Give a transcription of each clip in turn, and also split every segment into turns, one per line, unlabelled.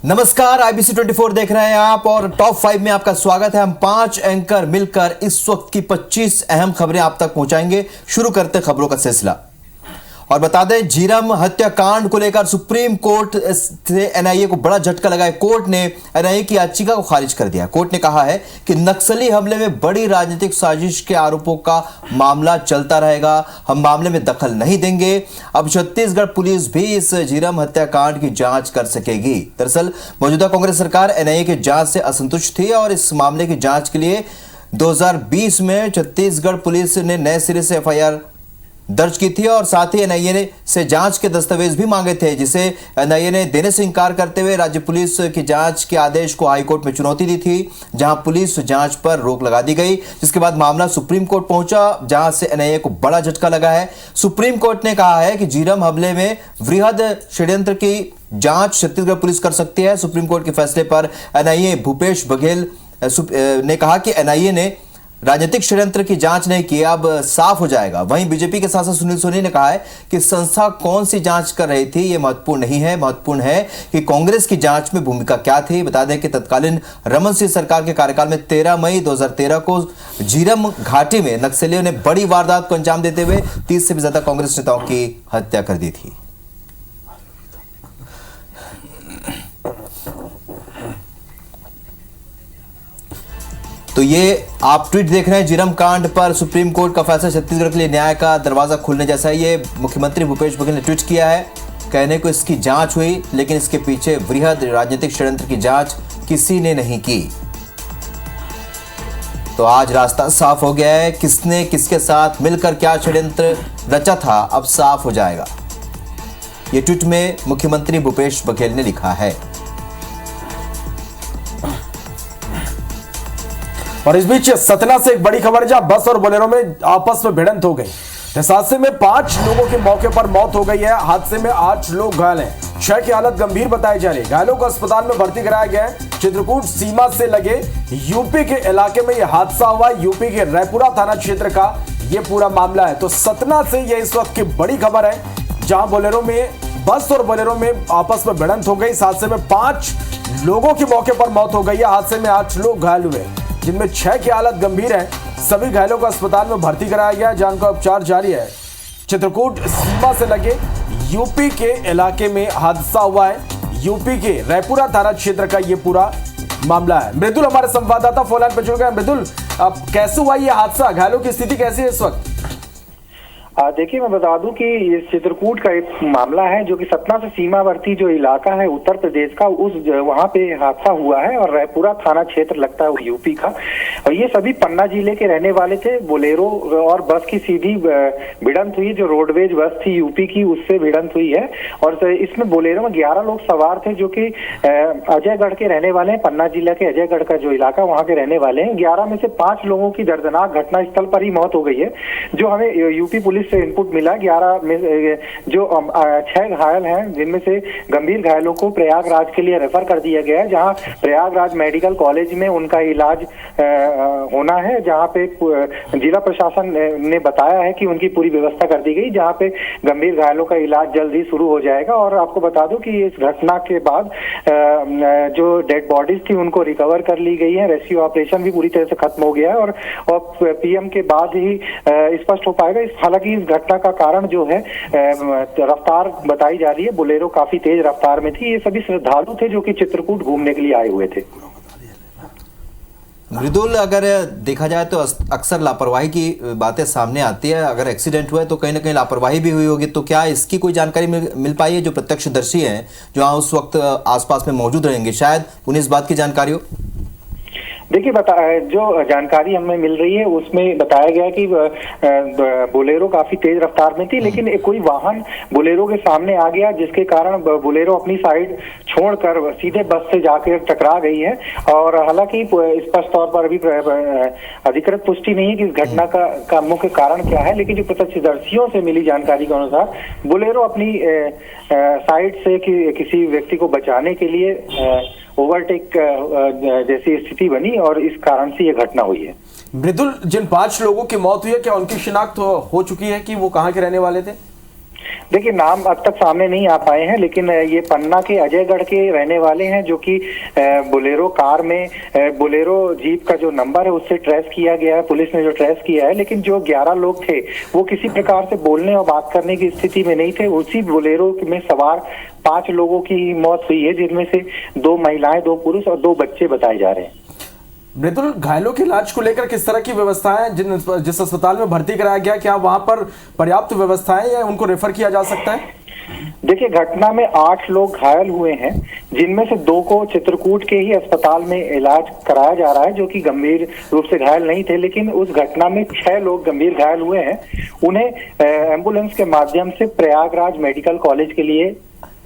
नमस्कार, IBC 24 देख रहे हैं आप और टॉप 5 में आपका स्वागत है। हम 5 एंकर मिलकर इस वक्त की 25 अहम खबरें आप तक पहुंचाएंगे। शुरू करते खबरों का सिलसिला और बता दें, झीरम हत्याकांड को लेकर सुप्रीम कोर्ट से NIA को बड़ा झटका लगा है। कोर्ट ने NIA की याचिका को खारिज कर दिया। कोर्ट ने कहा है कि नक्सली हमले में बड़ी राजनीतिक साजिश के आरोपों का मामला चलता रहेगा, हम मामले में दखल नहीं देंगे। अब छत्तीसगढ़ पुलिस भी इस झीरम हत्याकांड की जांच कर सकेगी। दरअसल मौजूदा कांग्रेस सरकार NIA की जांच से असंतुष्ट थी और इस मामले की जांच के लिए 2020 में छत्तीसगढ़ पुलिस ने नए सिरे से FIR दर्ज की थी और साथ ही NIA से जांच के दस्तावेज भी मांगे थे, जिसे NIA ने देने से इनकार करते हुए राज्य पुलिस की जांच के आदेश को हाईकोर्ट में चुनौती दी थी, जहां पुलिस जांच पर रोक लगा दी गई। जिसके बाद मामला सुप्रीम कोर्ट पहुंचा, जहां से NIA को बड़ा झटका लगा है। सुप्रीम कोर्ट ने कहा है कि झीरम हमले में वृहद षड्यंत्र की जांच छत्तीसगढ़ पुलिस कर सकती है। सुप्रीम कोर्ट के फैसले पर NIA भूपेश बघेल ने कहा कि NIA ने राजनीतिक षड्यंत्र की जांच नहीं की, अब साफ हो जाएगा। वहीं बीजेपी के सांसद सुनील सोनी ने कहा है कि संस्था कौन सी जांच कर रही थी ये महत्वपूर्ण नहीं है, महत्वपूर्ण है कि कांग्रेस की जांच में भूमिका क्या थी। बता दें कि तत्कालीन रमन सिंह सरकार के कार्यकाल में 13 मई 2013 को झीरम घाटी में नक्सलियों ने बड़ी वारदात को अंजाम देते हुए 30 से भी ज्यादा कांग्रेस नेताओं की हत्या कर दी थी। तो ये आप ट्वीट देख रहे हैं, झीरम कांड पर सुप्रीम कोर्ट का फैसला छत्तीसगढ़ के लिए न्याय का दरवाजा खुलने जैसा है। ये मुख्यमंत्री भूपेश बघेल ने ट्वीट किया है। कहने को इसकी जांच हुई, लेकिन इसके पीछे वृहद राजनीतिक षड्यंत्र की जांच किसी ने नहीं की। तो आज रास्ता साफ हो गया है, किसने किसके साथ मिलकर क्या षड्यंत्र रचा था अब साफ हो जाएगा। ये ट्वीट में मुख्यमंत्री भूपेश बघेल ने लिखा है।
और इस बीच सतना से एक बड़ी खबर, जहां बस और बोलेरो में आपस में भिड़ंत हो गई। इस हादसे में 5 लोगों की मौके पर मौत हो गई है। हादसे में 8 लोग घायल हैं। 6 की हालत गंभीर बताई जा रही है। घायलों को अस्पताल में भर्ती कराया गया है। चित्रकूट सीमा से लगे यूपी के इलाके में यह हादसा हुआ। यूपी के रायपुरा थाना क्षेत्र का यह पूरा मामला है। तो सतना से यह इस वक्त की बड़ी खबर है, जहां बोलेरो में बस और बोलेरो में आपस में भिड़ंत हो गई। इस हादसे में 5 लोगों की मौके पर मौत हो गई है। हादसे में 8 लोग घायल हुए, जिनमें 6 की हालत गंभीर है। सभी घायलों को अस्पताल में भर्ती कराया गया है, जहां उनका उपचार जारी है। चित्रकूट सीमा से लगे यूपी के इलाके में हादसा हुआ है। यूपी के रायपुरा थाना क्षेत्र का यह पूरा मामला है। मृदुल हमारे संवाददाता फोन लाइन पर जुड़ गए। मृदुल, अब कैसे हुआ यह हादसा? घायलों की स्थिति कैसी है इस वक्त?
देखिए, मैं बता दूं कि ये चित्रकूट का एक मामला है, जो कि सतना से सीमावर्ती जो इलाका है उत्तर प्रदेश का, उस वहां पे हादसा हुआ है। और रायपुरा थाना क्षेत्र लगता है यूपी का। और ये सभी पन्ना जिले के रहने वाले थे। बोलेरो और बस की सीधी भिड़ंत हुई, जो रोडवेज बस थी यूपी की, उससे भिड़ंत हुई है। और इसमें बोलेरो में 11 लोग सवार थे, जो कि अजयगढ़ के रहने वाले हैं। पन्ना जिला के अजयगढ़ का जो इलाका, वहां के रहने वाले हैं। 11 में से 5 लोगों की दर्दनाक घटना स्थल पर ही मौत हो गई है, जो हमें यूपी पुलिस से इनपुट मिला। 11 में जो 6 घायल हैं, जिनमें से गंभीर घायलों को प्रयागराज के लिए रेफर कर दिया गया है, जहां प्रयागराज मेडिकल कॉलेज में उनका इलाज होना है। जहां पे जिला प्रशासन ने बताया है कि उनकी पूरी व्यवस्था कर दी गई, जहां पे गंभीर घायलों का इलाज जल्द ही शुरू हो जाएगा। और आपको बता दूं कि इस घटना के बाद जो डेड बॉडीज थी उनको रिकवर कर ली गई है। रेस्क्यू ऑपरेशन भी पूरी तरह से खत्म हो गया है और PM के बाद ही स्पष्ट हो पाएगा। हालांकि इस घटना का कारण जो है रफ्तार बताई जा रही है। बोलेरो काफी तेज रफ्तार में थी। ये सभी श्रद्धालु थे जो कि चित्रकूट घूमने के लिए आए हुए थे।
मृदुल, अगर देखा जाए तो अक्सर लापरवाही की बातें सामने आती है। अगर एक्सीडेंट हुआ है तो कहीं ना कहीं लापरवाही भी हुई होगी, तो क्या इसकी कोई जानकारी मिल पाई है? जो प्रत्यक्षदर्शी हैं, जो उस वक्त आसपास में मौजूद रहेंगे, शायद उन्हें इस बात की जानकारी हो।
देखिए, जो जानकारी हमें मिल रही है उसमें बताया गया कि बोलेरो काफी तेज रफ्तार में थी, लेकिन कोई वाहन बोलेरो के सामने आ गया, जिसके कारण बोलेरो अपनी साइड छोड़कर सीधे बस से जाकर टकरा गई है। और हालांकि स्पष्ट तौर पर अभी अधिकृत पुष्टि नहीं है कि इस घटना का मुख्य कारण क्या है, लेकिन जो प्रत्यक्षदर्शियों से मिली जानकारी के अनुसार बोलेरो अपनी साइड से किसी व्यक्ति को बचाने के लिए ओवरटेक जैसी स्थिति बनी और इस कारण से यह घटना हुई है।
मृदुल, जिन 5 लोगों की मौत हुई है, क्या उनकी शिनाख्त हो चुकी है कि वो कहाँ के रहने वाले थे?
देखिए, नाम अब तक सामने नहीं आ पाए हैं, लेकिन ये पन्ना के अजयगढ़ के रहने वाले हैं, जो कि बोलेरो कार में बोलेरो जीप का जो नंबर है उससे ट्रेस किया गया है, पुलिस ने जो ट्रेस किया है। लेकिन जो 11 लोग थे वो किसी प्रकार से बोलने और बात करने की स्थिति में नहीं थे। उसी बोलेरो में सवार 5 लोगों की मौत हुई है, जिनमें से 2 महिलाएं, 2 पुरुष और 2 बच्चे बताए जा रहे हैं।
मृदुल, घायलों के इलाज को लेकर किस तरह की व्यवस्थाएं, जिस अस्पताल में भर्ती कराया गया, क्या वहां पर पर्याप्त व्यवस्थाएं या उनको रेफर किया जा सकता है?
देखिए, घटना में 8 लोग घायल हुए हैं, जिनमें से 2 को चित्रकूट के ही अस्पताल में इलाज कराया जा रहा है, जो कि गंभीर रूप से घायल नहीं थे। लेकिन उस घटना में 6 लोग गंभीर घायल हुए हैं। उन्हें एम्बुलेंस के माध्यम से प्रयागराज मेडिकल कॉलेज के लिए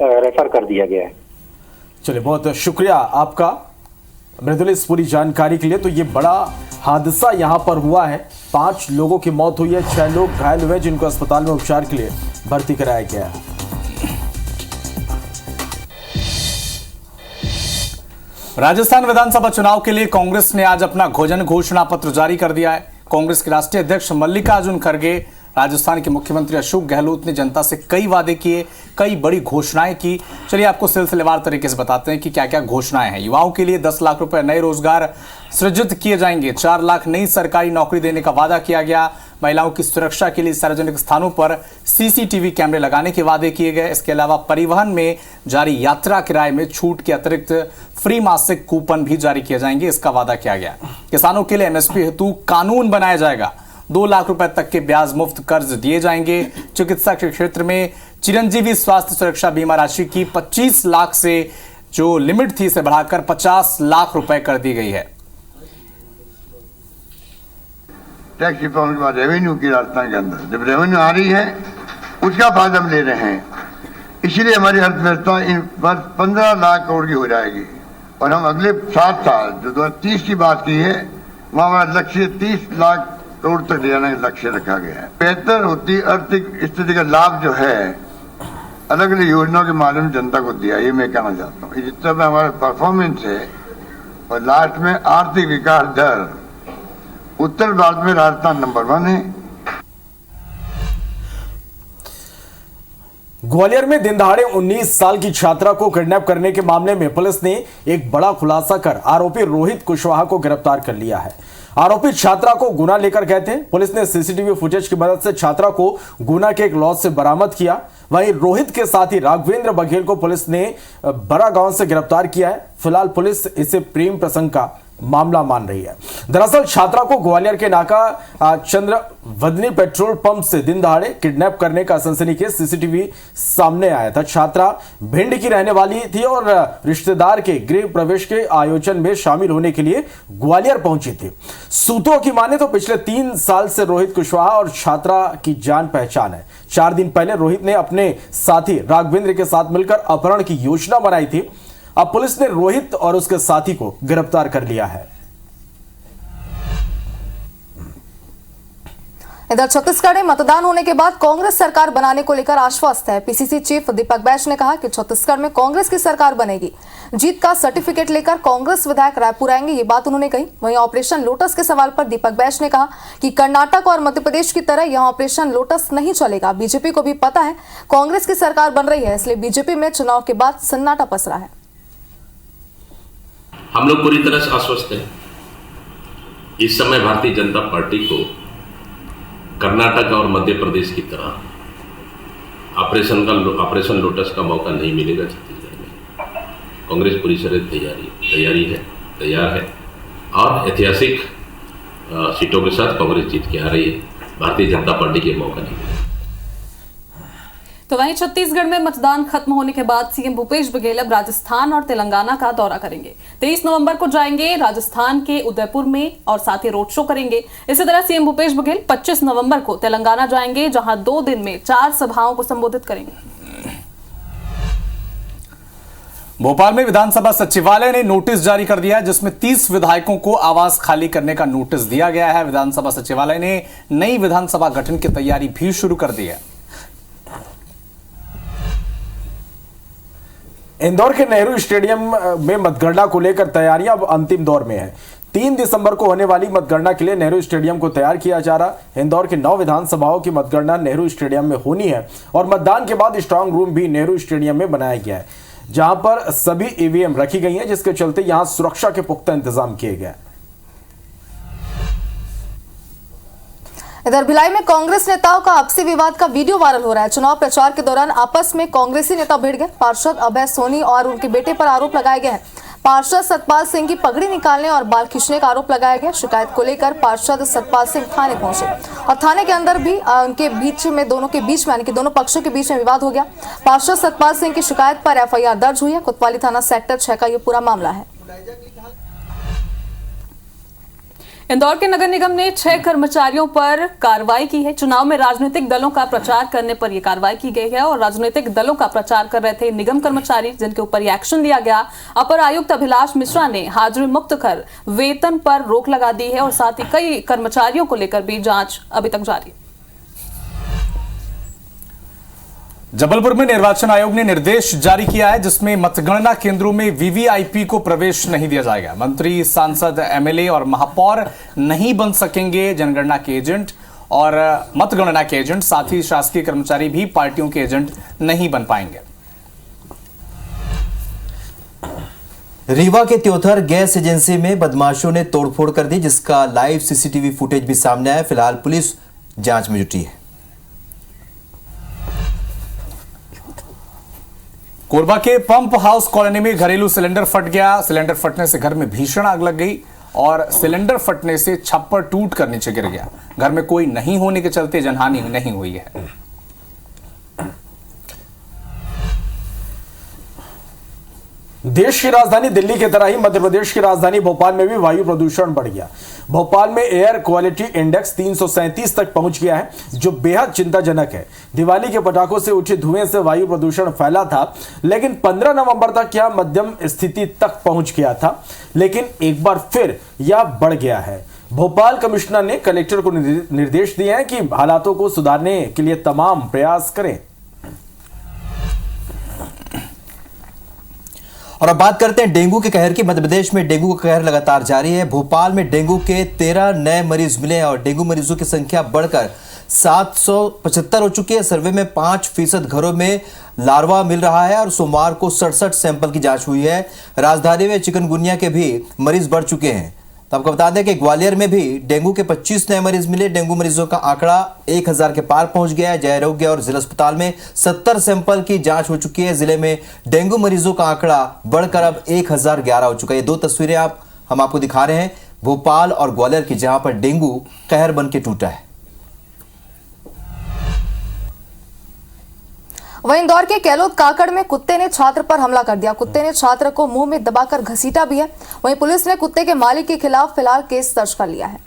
रेफर कर दिया गया है।
चलिए, बहुत शुक्रिया आपका मृदुल इस पूरी जानकारी के लिए। तो ये बड़ा हादसा यहां पर हुआ है, 5 लोगों की मौत हुई है, 6 लोग घायल हुए जिनको अस्पताल में उपचार के लिए भर्ती कराया गया है।
राजस्थान विधानसभा चुनाव के लिए कांग्रेस ने आज अपना घोषणा पत्र जारी कर दिया है। कांग्रेस के राष्ट्रीय अध्यक्ष मल्लिकार्जुन खड़गे, राजस्थान के मुख्यमंत्री अशोक गहलोत ने जनता से कई वादे किए, कई बड़ी घोषणाएं की। चलिए आपको सिलसिलेवार तरीके से बताते हैं कि क्या क्या घोषणाएं हैं। युवाओं के लिए 10 लाख रुपए नए रोजगार सृजित किए जाएंगे, 4 लाख नई सरकारी नौकरी देने का वादा किया गया। महिलाओं की सुरक्षा के लिए सार्वजनिक स्थानों पर सीसीटीवी कैमरे लगाने के वादे किए गए। इसके अलावा परिवहन में जारी यात्रा किराए में छूट के अतिरिक्त फ्री मासिक कूपन भी जारी किए जाएंगे, इसका वादा किया गया। किसानों के लिए एमएसपी हेतु कानून बनाया जाएगा, 2 लाख रुपए तक के ब्याज मुफ्त कर्ज दिए जाएंगे। चिकित्सा के क्षेत्र में चिरंजीवी स्वास्थ्य सुरक्षा बीमा राशि की 25 लाख से जो लिमिट थी इसे बढ़ाकर 50 लाख रुपए कर दी गई है।
टैक्स रिफॉर्म के बाद रेवेन्यू की राजस्थान के अंदर जब रेवेन्यू आ रही है उसका फायदा हम ले रहे हैं, इसलिए हमारी अर्थव्यवस्था इन 15 लाख करोड़ की हो जाएगी। और हम अगले 7 साल जो 2030 की बात की है वहां हमारा लक्ष्य 30 लाख करोड़ तक ले जाने का लक्ष्य रखा गया है। बेहतर होती आर्थिक स्थिति का लाभ जो है अलग अलग योजनाओं के माध्यम से जनता को दिया, ये मैं कहना चाहता हूँ। जितना भी हमारा परफॉर्मेंस है और लास्ट में आर्थिक विकास दर उत्तर भारत में राजस्थान नंबर 1 है।
ग्वालियर में दिन दहाड़े 19 साल की छात्रा को किडनैप करने के मामले में पुलिस ने एक बड़ा खुलासा कर आरोपी रोहित कुशवाहा को गिरफ्तार कर लिया है। आरोपी छात्रा को गुना लेकर गए थे। पुलिस ने सीसीटीवी फुटेज की मदद से छात्रा को गुना के एक लॉज से बरामद किया। वहीं रोहित के साथी राघवेंद्र बघेल को पुलिस ने बड़ा गांव से गिरफ्तार किया है। फिलहाल पुलिस इसे प्रेम प्रसंग का मामला मान रही है। दरअसल छात्रा को ग्वालियर के नाका चंद्रवदनी पेट्रोल पंप से दिन दहाड़े किडनैप करने का सनसनीखेज सीसीटीवी सामने आया था। छात्रा भिंड की रहने वाली थी और रिश्तेदार के गृह प्रवेश के आयोजन में शामिल होने के लिए ग्वालियर पहुंची थी। सूत्रों की माने तो पिछले 3 साल से रोहित कुशवाहा और छात्रा की जान पहचान है। 4 दिन पहले रोहित ने अपने साथी राघवेंद्र के साथ मिलकर अपहरण की योजना बनाई थी। अब पुलिस ने रोहित और उसके साथी को गिरफ्तार कर लिया है।
इधर छत्तीसगढ़ में मतदान होने के बाद कांग्रेस सरकार बनाने को लेकर आश्वस्त है। पीसीसी चीफ दीपक बैज ने कहा कि छत्तीसगढ़ में कांग्रेस की सरकार बनेगी। जीत का सर्टिफिकेट लेकर कांग्रेस विधायक रायपुर आएंगे, ये बात उन्होंने कही। वहीं ऑपरेशन लोटस के सवाल पर दीपक बैज ने कहा कि कर्नाटक और मध्य प्रदेश की तरह यहां ऑपरेशन लोटस नहीं चलेगा। बीजेपी को भी पता है कांग्रेस की सरकार बन रही है, इसलिए बीजेपी में चुनाव के बाद सन्नाटा पसरा है।
हम लोग पूरी तरह से आश्वस्त हैं। इस समय भारतीय जनता पार्टी को कर्नाटक और मध्य प्रदेश की तरह ऑपरेशन लोटस का मौका नहीं मिलेगा छत्तीसगढ़ में। कांग्रेस पूरी तरह तैयार है और ऐतिहासिक सीटों के साथ कांग्रेस जीत के आ रही है। भारतीय जनता पार्टी के मौका नहीं मिलेगा।
तो वहीं छत्तीसगढ़ में मतदान खत्म होने के बाद सीएम भूपेश बघेल अब राजस्थान और तेलंगाना का दौरा करेंगे। 23 नवंबर को जाएंगे राजस्थान के उदयपुर में और साथ ही रोड शो करेंगे। इसी तरह सीएम भूपेश बघेल 25 नवंबर को तेलंगाना जाएंगे, जहां 2 दिन में 4 सभाओं को संबोधित करेंगे।
भोपाल में विधानसभा सचिवालय ने नोटिस जारी कर दिया है, जिसमें 30 विधायकों को आवास खाली करने का नोटिस दिया गया है। विधानसभा सचिवालय ने नई विधानसभा गठन की तैयारी भी शुरू कर दी है।
इंदौर के नेहरू स्टेडियम में मतगणना को लेकर तैयारियां अब अंतिम दौर में है। 3 दिसंबर को होने वाली मतगणना के लिए नेहरू स्टेडियम को तैयार किया जा रहा। इंदौर की 9 विधानसभाओं की मतगणना नेहरू स्टेडियम में होनी है और मतदान के बाद स्ट्रांग रूम भी नेहरू स्टेडियम में बनाया गया है, जहां पर सभी ईवीएम रखी गई हैं, जिसके चलते यहां सुरक्षा के पुख्ता इंतजाम किए गए।
इधर भिलाई में कांग्रेस नेताओं का आपसी विवाद का वीडियो वायरल हो रहा है। चुनाव प्रचार के दौरान आपस में कांग्रेसी नेता भिड़ गए। पार्षद अभय सोनी और उनके बेटे पर आरोप लगाए गए हैं। पार्षद सतपाल सिंह की पगड़ी निकालने और बाल खींचने का आरोप लगाया गया। शिकायत को लेकर पार्षद सतपाल सिंह थाने पहुंचे और थाने के अंदर भी उनके बीच में दोनों पक्षों के बीच में विवाद हो गया। पार्षद सतपाल सिंह की शिकायत पर एफआईआर दर्ज हुई है। कोतवाली थाना सेक्टर 6 का ये पूरा मामला है।
इंदौर के नगर निगम ने 6 कर्मचारियों पर कार्रवाई की है। चुनाव में राजनीतिक दलों का प्रचार करने पर यह कार्रवाई की गई है और राजनीतिक दलों का प्रचार कर रहे थे निगम कर्मचारी, जिनके ऊपर यह एक्शन लिया गया। अपर आयुक्त अभिलाष मिश्रा ने हाजिरी मुक्त कर वेतन पर रोक लगा दी है और साथ ही कई कर्मचारियों को लेकर भी जांच अभी तक जारी है।
जबलपुर में निर्वाचन आयोग ने निर्देश जारी किया है, जिसमें मतगणना केंद्रों में वीवीआईपी को प्रवेश नहीं दिया जाएगा। मंत्री, सांसद, एमएलए और महापौर नहीं बन सकेंगे जनगणना के एजेंट और मतगणना के एजेंट। साथ ही शासकीय कर्मचारी भी पार्टियों के एजेंट नहीं बन पाएंगे।
रीवा के त्योथर गैस एजेंसी में बदमाशों ने तोड़फोड़ कर दी, जिसका लाइव सीसीटीवी फुटेज भी सामने आया। फिलहाल पुलिस जांच में जुटी है।
कोरबा के पंप हाउस कॉलोनी में घरेलू सिलेंडर फट गया। सिलेंडर फटने से घर में भीषण आग लग गई और सिलेंडर फटने से छप्पर टूट कर नीचे गिर गया। घर में कोई नहीं होने के चलते जनहानि नहीं हुई है।
देश की राजधानी दिल्ली की तरह ही मध्य प्रदेश की राजधानी भोपाल में भी वायु प्रदूषण बढ़ गया। भोपाल में एयर क्वालिटी इंडेक्स 337 तक पहुंच गया है, जो बेहद चिंताजनक है। दिवाली के पटाखों से उठे धुएं से वायु प्रदूषण फैला था, लेकिन 15 नवंबर तक यह मध्यम स्थिति तक पहुंच गया था, लेकिन एक बार फिर यह बढ़ गया है। भोपाल कमिश्नर ने कलेक्टर को निर्देश दिए हैं कि हालातों को सुधारने के लिए तमाम प्रयास करें।
और अब बात करते हैं डेंगू के कहर की। मध्य प्रदेश में डेंगू का कहर लगातार जारी है। भोपाल में डेंगू के 13 नए मरीज मिले और डेंगू मरीजों की संख्या बढ़कर 775 हो चुकी है। सर्वे में 5% घरों में लार्वा मिल रहा है और सोमवार को 67 सैंपल की जांच हुई है। राजधानी में चिकनगुनिया के भी मरीज बढ़ चुके हैं। तो आपको बता दें कि ग्वालियर में भी डेंगू के 25 नए मरीज मिले। डेंगू मरीजों का आंकड़ा 1000 के पार पहुंच गया है। जय आरोग्य और जिला अस्पताल में 70 सैंपल की जांच हो चुकी है। जिले में डेंगू मरीजों का आंकड़ा बढ़कर अब 1011 हो चुका है। ये दो तस्वीरें हम आपको दिखा रहे हैं, भोपाल और ग्वालियर की, जहां पर डेंगू कहर बन के टूटा है।
वहीं इंदौर के केलोद काकड़ में कुत्ते ने छात्र पर हमला कर दिया। कुत्ते ने छात्र को मुंह में दबाकर घसीटा भी है। वहीं पुलिस ने कुत्ते के मालिक के खिलाफ फिलहाल केस दर्ज कर लिया है।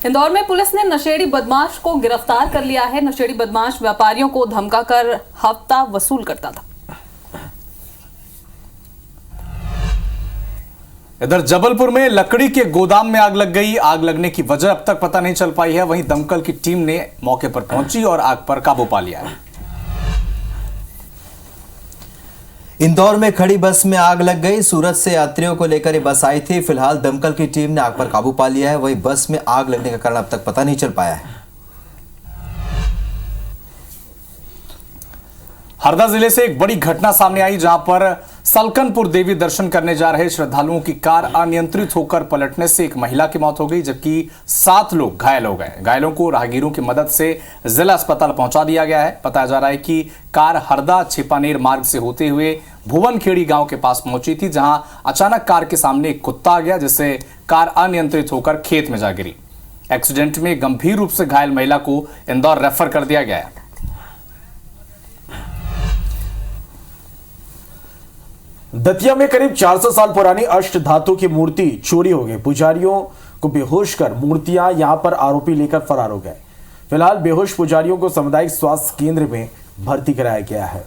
इंदौर में पुलिस ने नशेड़ी बदमाश को गिरफ्तार कर लिया है। नशेड़ी बदमाश व्यापारियों को धमकाकर हफ्ता वसूल करता था।
इधर जबलपुर में लकड़ी के गोदाम में आग लग गई। आग लगने की वजह अब तक पता नहीं चल पाई है। वहीं दमकल की टीम ने मौके पर पहुंची और आग पर काबू पा लिया है।
इंदौर में खड़ी बस में आग लग गई। सूरत से यात्रियों को लेकर ये बस आई थी। फिलहाल दमकल की टीम ने आग पर काबू पा लिया है। वहीं बस में आग लगने का कारण अब तक पता नहीं चल पाया है।
हरदा जिले से एक बड़ी घटना सामने आई, जहां पर सलकनपुर देवी दर्शन करने जा रहे श्रद्धालुओं की कार अनियंत्रित होकर पलटने से एक महिला की मौत हो गई, जबकि 7 लोग घायल हो गए। घायलों को राहगीरों की मदद से जिला अस्पताल पहुंचा दिया गया है। बताया जा रहा है कि कार हरदा छिपानेर मार्ग से होते हुए भुवनखेड़ी गांव के पास पहुंची थी, जहां अचानक कार के सामने एक कुत्ता आ गया, जिससे कार अनियंत्रित होकर खेत में जा गिरी। एक्सीडेंट में गंभीर रूप से घायल महिला को इंदौर रेफर कर दिया गया है।
दतिया में करीब 400 साल पुरानी अष्ट धातु की मूर्ति चोरी हो गई। पुजारियों को बेहोश कर मूर्तियां यहां पर आरोपी लेकर फरार हो गए। फिलहाल बेहोश पुजारियों को सामुदायिक स्वास्थ्य केंद्र में भर्ती कराया गया है।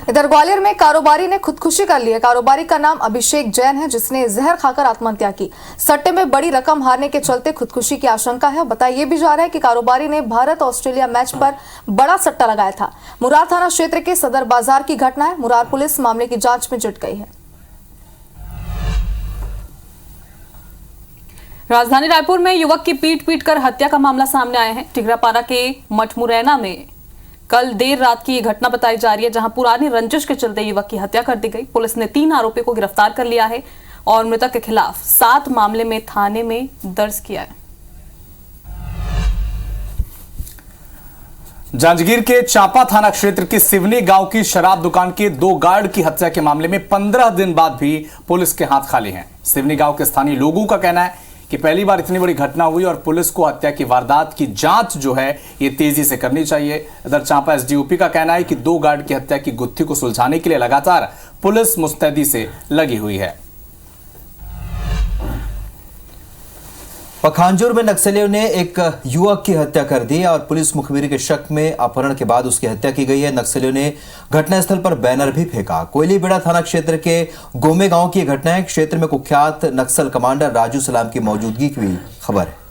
इधर ग्वालियर में कारोबारी ने खुदकुशी कर ली है। कारोबारी का नाम अभिषेक जैन है, जिसने जहर खाकर आत्महत्या की। सट्टे में बड़ी रकम हारने के चलते खुदकुशी की आशंका है। बताया ये भी जा रहा है कि कारोबारी ने भारत ऑस्ट्रेलिया मैच पर बड़ा सट्टा लगाया था। मुरार थाना क्षेत्र के सदर बाजार की घटना है। मुरार पुलिस मामले की जांच में जुट गई है।
राजधानी रायपुर में युवक की पीट कर हत्या का मामला सामने आया है। टिगरापारा के मठमुरैना में कल देर रात की ये घटना बताई जा रही है, जहां पुरानी रंजिश के चलते युवक की हत्या कर दी गई। पुलिस ने 3 आरोपियों को गिरफ्तार कर लिया है और मृतक के खिलाफ 7 मामले में थाने में दर्ज किया है।
जांजगीर के चांपा थाना क्षेत्र के सिवनी गांव की शराब दुकान के 2 गार्ड की हत्या के मामले में 15 दिन बाद भी पुलिस के हाथ खाली हैं। सिवनी गांव के स्थानीय लोगों का कहना है कि पहली बार इतनी बड़ी घटना हुई और पुलिस को हत्या की वारदात की जांच जो है ये तेजी से करनी चाहिए। इधर चांपा एसडीओपी का कहना है कि 2 गार्ड की हत्या की गुत्थी को सुलझाने के लिए लगातार पुलिस मुस्तैदी से लगी हुई है।
पखांजूर में नक्सलियों ने एक युवक की हत्या कर दी और पुलिस मुखबिरी के शक में अपहरण के बाद उसकी हत्या की गई है। नक्सलियों ने घटनास्थल पर बैनर भी फेंका। कोयलीबेड़ा थाना क्षेत्र के गोमे गांव की घटना है। क्षेत्र में कुख्यात नक्सल कमांडर राजू सलाम की मौजूदगी की भी खबर है।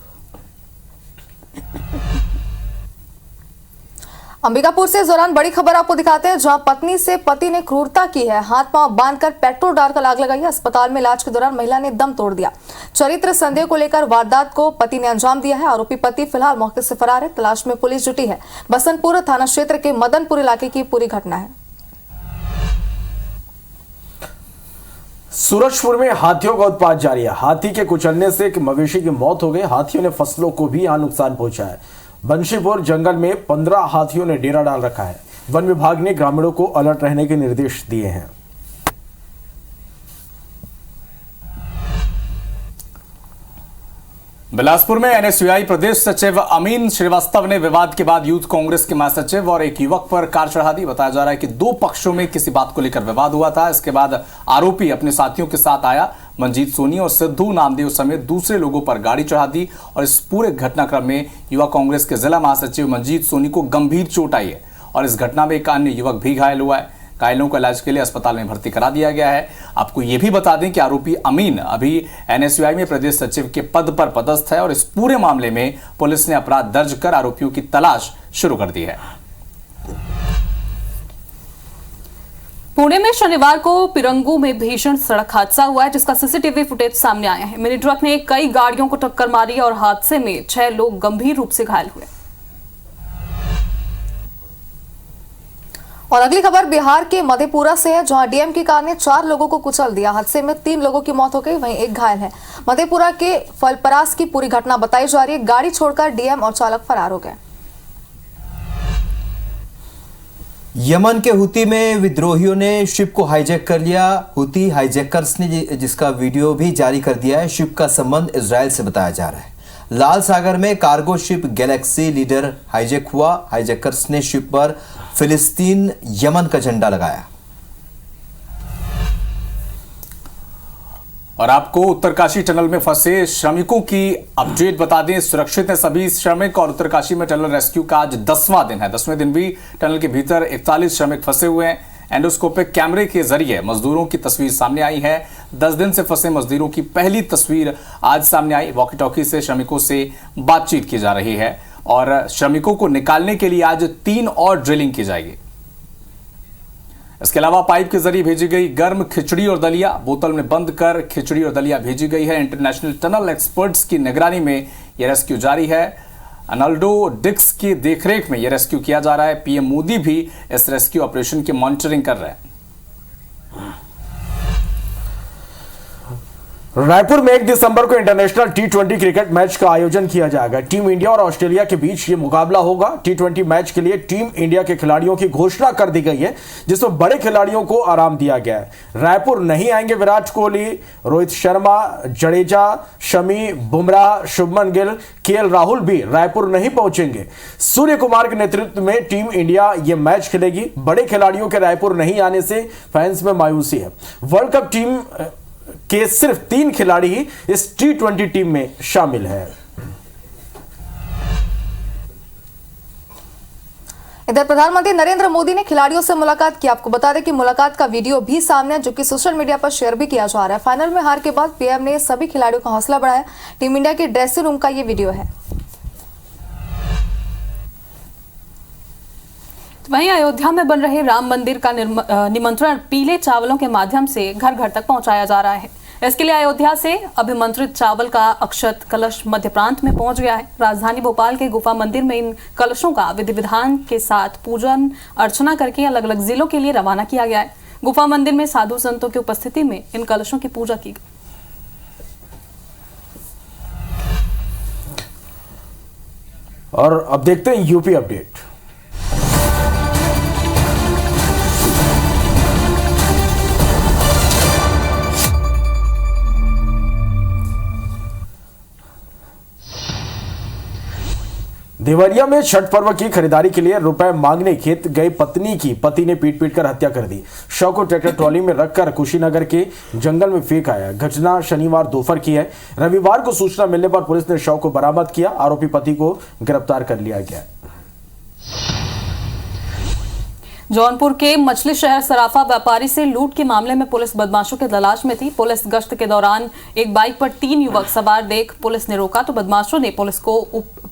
अंबिकापुर से इस दौरान बड़ी खबर आपको दिखाते हैं, जहां पत्नी से पति ने क्रूरता की है। हाथ पांव बांधकर पेट्रोल डालकर आग लगाई है। अस्पताल में इलाज के दौरान महिला ने दम तोड़ दिया। चरित्र संदेह को लेकर वारदात को पति ने अंजाम दिया है। आरोपी पति फिलहाल मौके से फरार है। तलाश में पुलिस जुटी है। बसंतपुर थाना क्षेत्र के मदनपुर इलाके की पूरी घटना है।
सूरजपुर में हाथियों का उत्पात जारी है। हाथी के कुचलने से एक मवेशी की मौत हो गई। हाथियों ने फसलों को भी यहां नुकसान पहुंचा है। बंशीपुर जंगल में 15 हाथियों ने डेरा डाल रखा है। वन विभाग ने ग्रामीणों को अलर्ट रहने के निर्देश दिए हैं।
बिलासपुर में एनएसयूआई प्रदेश सचिव अमीन श्रीवास्तव ने विवाद के बाद यूथ कांग्रेस के महासचिव और एक युवक पर कार चढ़ा दी। बताया जा रहा है कि 2 पक्षों में किसी बात को लेकर विवाद हुआ था। इसके बाद आरोपी अपने साथियों के साथ आया। मंजीत सोनी और सिद्धू नामदेव समेत दूसरे लोगों पर गाड़ी चढ़ा दी और इस पूरे घटनाक्रम में युवा कांग्रेस के जिला महासचिव मंजीत सोनी को गंभीर चोट आई है और इस घटना में एक अन्य युवक भी घायल हुआ है। घायलों को इलाज के लिए अस्पताल में भर्ती करा दिया गया है। आपको यह भी बता दें कि आरोपी अमीन अभी एनएसयूआई में प्रदेश सचिव के पद पर पदस्थ है और इस पूरे मामले में पुलिस ने अपराध दर्ज कर आरोपियों की तलाश शुरू कर दी है।
पुणे में शनिवार को पिरंगू में भीषण सड़क हादसा हुआ है, जिसका सीसीटीवी फुटेज सामने आया है। मिनी ट्रक ने कई गाड़ियों को टक्कर मारी और हादसे में 6 लोग गंभीर रूप से घायल हुए।
और अगली खबर बिहार के मधेपुरा से है, जहां डीएम की कार ने 4 लोगों को कुचल दिया। हादसे में 3 लोगों की मौत हो गई, वहीं एक घायल है। मधेपुरा के फलपरास की पूरी घटना बताई जा रही है। गाड़ी छोड़कर डीएम और चालक फरार हो गए।
यमन के हुती में विद्रोहियों ने शिप को हाईजैक कर लिया। हुती हाईजैकर्स ने जिसका वीडियो भी जारी कर दिया है। शिप का संबंध इजराइल से बताया जा रहा है। लाल सागर में cargo ship Galaxy leader hijack हुआ। हाईजैकर्स ने शिप पर फिलिस्तीन यमन का झंडा लगाया।
और आपको उत्तरकाशी टनल में फंसे श्रमिकों की अपडेट बता दें। सुरक्षित हैं सभी श्रमिक और उत्तरकाशी में टनल रेस्क्यू का आज 10वां दिन है। 10वें दिन भी टनल के भीतर 41 श्रमिक फंसे हुए हैं। एंडोस्कोपिक कैमरे के जरिए मजदूरों की तस्वीर सामने आई है। 10 दिन से फंसे मजदूरों की पहली तस्वीर आज सामने आई। वॉकी टॉकी से श्रमिकों से बातचीत की जा रही है और श्रमिकों को निकालने के लिए आज 3 और ड्रिलिंग की जाएगी। इसके अलावा पाइप के जरिए भेजी गई गर्म खिचड़ी और दलिया बोतल में बंद कर खिचड़ी और दलिया भेजी गई है। इंटरनेशनल टनल एक्सपर्ट्स की निगरानी में यह रेस्क्यू जारी है। अनाल्डो डिक्स की देखरेख में यह रेस्क्यू किया जा रहा है। पीएम मोदी भी इस रेस्क्यू ऑपरेशन की मॉनिटरिंग कर रहे हैं।
रायपुर में 1 दिसंबर को इंटरनेशनल T20 क्रिकेट मैच का आयोजन किया जाएगा। टीम इंडिया और ऑस्ट्रेलिया के बीच ये मुकाबला होगा। T20 मैच के लिए टीम इंडिया के खिलाड़ियों की घोषणा कर दी गई है, जिसमें बड़े खिलाड़ियों को आराम दिया गया है। रायपुर नहीं आएंगे विराट कोहली, रोहित शर्मा, जडेजा, शमी, बुमराह, शुभमन गिल, केएल राहुल भी रायपुर नहीं पहुंचेंगे। सूर्य कुमार के नेतृत्व में टीम इंडिया ये मैच खेलेगी। बड़े खिलाड़ियों के रायपुर नहीं आने से फैंस में मायूसी है। वर्ल्ड कप टीम के सिर्फ 3 खिलाड़ी ही इस T20 टीम में शामिल है।
इधर प्रधानमंत्री नरेंद्र मोदी ने खिलाड़ियों से मुलाकात की। आपको बता दें कि मुलाकात का वीडियो भी सामने है, जो कि सोशल मीडिया पर शेयर भी किया जा रहा है। फाइनल में हार के बाद पीएम ने सभी खिलाड़ियों का हौसला बढ़ाया। टीम इंडिया के ड्रेसिंग रूम का ये वीडियो है।
वहीं अयोध्या में बन रहे राम मंदिर का निमंत्रण पीले चावलों के माध्यम से घर घर तक पहुंचाया जा रहा है। इसके लिए अयोध्या से अभिमंत्रित चावल का अक्षत कलश मध्य प्रांत में पहुंच गया है। राजधानी भोपाल के गुफा मंदिर में इन कलशों का विधि विधान के साथ पूजन अर्चना करके अलग अलग जिलों के लिए रवाना किया गया है। गुफा मंदिर में साधु संतों की उपस्थिति में इन कलशों की पूजा की गई।
और अब देखते हैं यूपी अपडेट। देवरिया में छठ पर्व की खरीदारी के लिए रुपए मांगने खेत गए पत्नी की पति ने पीट कर हत्या कर दी। शव को ट्रैक्टर ट्रॉली में रखकर कुशीनगर के जंगल में फेंक आया। घटना शनिवार दोपहर की है। रविवार को सूचना मिलने पर पुलिस ने शव को बरामद किया। आरोपी पति को गिरफ्तार कर लिया गया।
जौनपुर के मछली शहर सराफा व्यापारी से लूट के मामले में पुलिस बदमाशों की तलाश में थी। पुलिस गश्त के दौरान एक बाइक पर 3 युवक सवार देख पुलिस ने रोका तो बदमाशों ने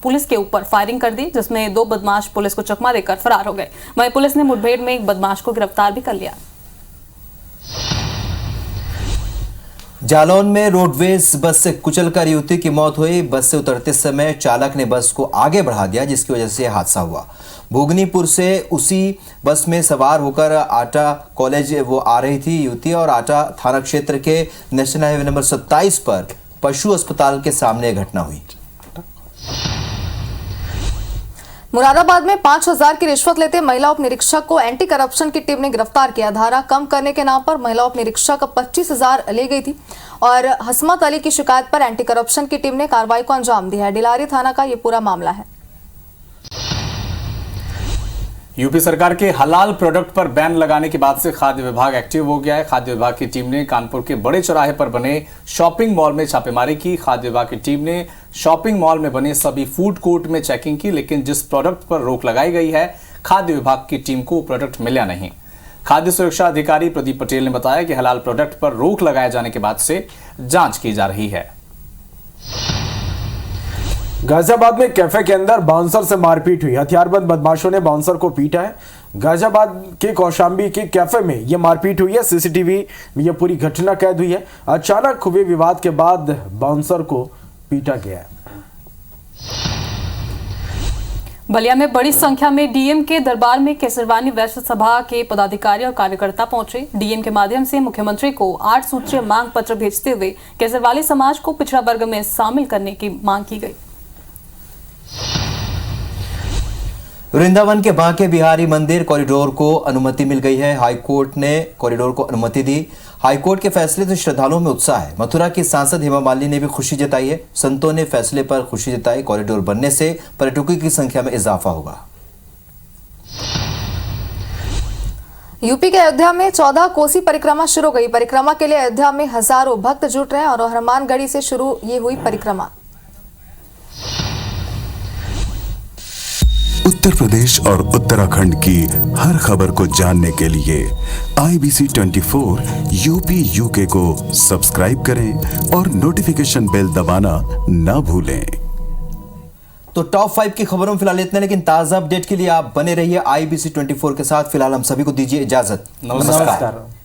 पुलिस के ऊपर फायरिंग कर दी, जिसमें 2 बदमाश पुलिस को चकमा देकर फरार हो गए। वहीं पुलिस ने मुठभेड़ में एक बदमाश को गिरफ्तार भी कर लिया।
जालौन में रोडवेज बस से कुचलकर युवती की मौत हुई। बस से उतरते समय चालक ने बस को आगे बढ़ा दिया, जिसकी वजह से हादसा हुआ। भोगनीपुर से उसी बस में सवार होकर आटा कॉलेज वो आ रही थी युवती और आटा थाना क्षेत्र के नेशनल हाईवे नंबर 27 पर पशु अस्पताल के सामने यह घटना हुई।
मुरादाबाद में 5,000 की रिश्वत लेते महिला उप निरीक्षक को एंटी करप्शन की टीम ने गिरफ्तार किया। धारा कम करने के नाम पर महिला उप निरीक्षक 25,000 ले गई थी और हसमत अली की शिकायत पर एंटी करप्शन की टीम ने कार्रवाई को अंजाम दिया है। डिलारी थाना का ये पूरा मामला है।
यूपी सरकार के हलाल प्रोडक्ट पर बैन लगाने के बाद से खाद्य विभाग एक्टिव हो गया है। खाद्य विभाग की टीम ने कानपुर के बड़े चौराहे पर बने शॉपिंग मॉल में छापेमारी की। खाद्य विभाग की टीम ने शॉपिंग मॉल में बने सभी फूड कोर्ट में चेकिंग की, लेकिन जिस प्रोडक्ट पर रोक लगाई गई है खाद्य विभाग की टीम को प्रोडक्ट मिला नहीं। खाद्य सुरक्षा अधिकारी प्रदीप पटेल ने बताया कि हलाल प्रोडक्ट पर रोक लगाए जाने के बाद से जांच की जा रही है।
गाजियाबाद में कैफे के अंदर बाउंसर से मारपीट हुई। हथियारबंद बदमाशों ने बाउंसर को पीटा है। गाजियाबाद के कौशाम्बी के कैफे में यह मारपीट हुई है। सीसीटीवी में यह पूरी घटना कैद हुई है। अचानक हुए विवाद के बाद बाउंसर को पीटा गया है।
बलिया में बड़ी संख्या में डीएम के दरबार में केसरवानी वैश्य सभा के पदाधिकारी और कार्यकर्ता पहुंचे। डीएम के माध्यम से मुख्यमंत्री को 8 सूत्रीय मांग पत्र भेजते हुए केसरवाली समाज को पिछड़ा वर्ग में शामिल करने की मांग की गई।
वृंदावन के बांके बिहारी मंदिर कॉरिडोर को अनुमति मिल गई है। हाईकोर्ट ने कॉरिडोर को अनुमति दी। हाईकोर्ट के फैसले से श्रद्धालुओं में उत्साह है। मथुरा की सांसद हेमा मालिनी ने भी खुशी जताई है। संतों ने फैसले पर खुशी जताई। कॉरिडोर बनने से पर्यटकों की संख्या में इजाफा होगा।
यूपी के अयोध्या में 14 कोसी परिक्रमा शुरू हो गई। परिक्रमा के लिए अयोध्या में हजारों भक्त जुट रहे हैं और हनुमानगढ़ी से शुरू ये हुई परिक्रमा।
उत्तर प्रदेश और उत्तराखंड की हर खबर को जानने के लिए IBC 24 यूपी यूके को सब्सक्राइब करें और नोटिफिकेशन बेल दबाना ना भूलें।
तो टॉप 5 की खबरों में फिलहाल इतना, लेकिन ताजा अपडेट के लिए आप बने रहिए IBC 24 के साथ। फिलहाल हम सभी को दीजिए इजाजत।
नमस्कार।